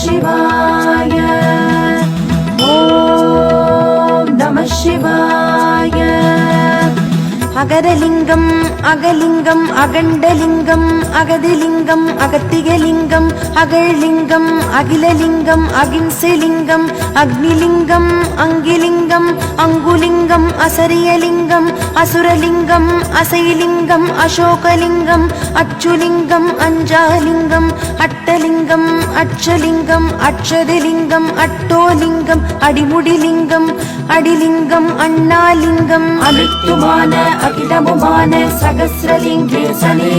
शिवाय ॐ नमः शिवाय அகரலிங்கம் அகலிங்கம் அகண்டலிங்கம் அகதிலிங்கம் அகத்திகலிங்கம் அகழ்லிங்கம் அகிலலிங்கம் அகிம்சலிங்கம் அக்னிலிங்கம் அங்கிலிங்கம் அங்குலிங்கம் அசரியலிங்கம் அசுரலிங்கம் அசைலிங்கம் அசோகலிங்கம் அச்சுலிங்கம் அஞ்சாலிங்கம் அட்டலிங்கம் அச்சலிங்கம் அட்சதலிங்கம் அட்டோலிங்கம் அடிமுடிலிங்கம் அடிலிங்கம் அண்ணாலிங்கம் அமித்துமான அகிலமுமான சகஸ்ரலிங்கேசனே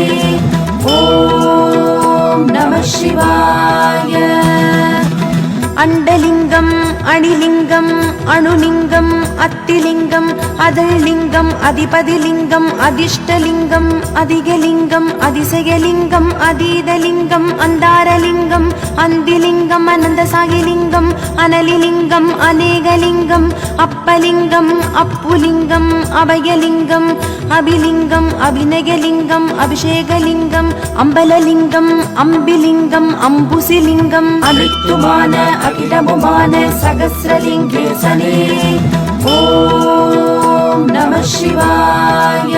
ஓம் நமः சிவாய அண்டலிங்கம் அணிலிங்கம் அணுலிங்கம் அத்திலிங்கம் அதழ்லிங்கம் அதிபதிலிங்கம் அதிஷ்டலிங்கம் அதிகலிங்கம் அதிசயலிங்கம் அதீதலிங்கம் அந்தாரலிங்கம் அந்திலிங்கம் அனந்தசாகிலிங்கம் அனலிலிங்கம் அநேகலிங்கம் அப்பலிங்கம் அப்புலிங்கம் அபயலிங்கம் அபிலிங்கம் அபிநயலிங்கம் அபிஷேகலிங்கம் அம்பலலிங்கம் அம்பிலிங்கம் அம்புசிலிங்கம் அமித்துமான அகிலமுமான சகஸ்ரலிங்கேசனே ஓம் நமः சிவாய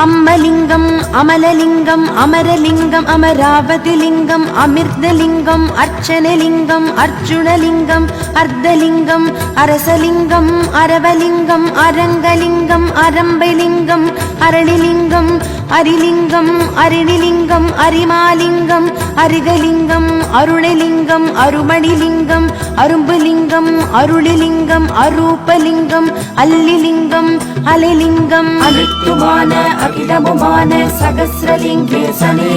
அம்மலிங்கம் அமலலிங்கம் அமரலிங்கம் அமராவதிலிங்கம் அமிர்தலிங்கம் அர்ச்சனலிங்கம் அர்ஜுனலிங்கம் அர்த்தலிங்கம் அரசலிங்கம் அரவலிங்கம் அரங்கலிங்கம் அரம்பலிங்கம் அரணிலிங்கம் அரிலிங்கம் அரிணிலிங்கம் அரிமாலிங்கம் அரிகலிங்கம் அருணலிங்கம் அருமணிலிங்கம் அரும்புலிங்கம் அருளிலிங்கம் அரூபலிங்கம் அல்லிலிங்கம் அலைலிங்கம் அமித்துமான அகிலமுமான சகஸ்ரலிங்கேசனே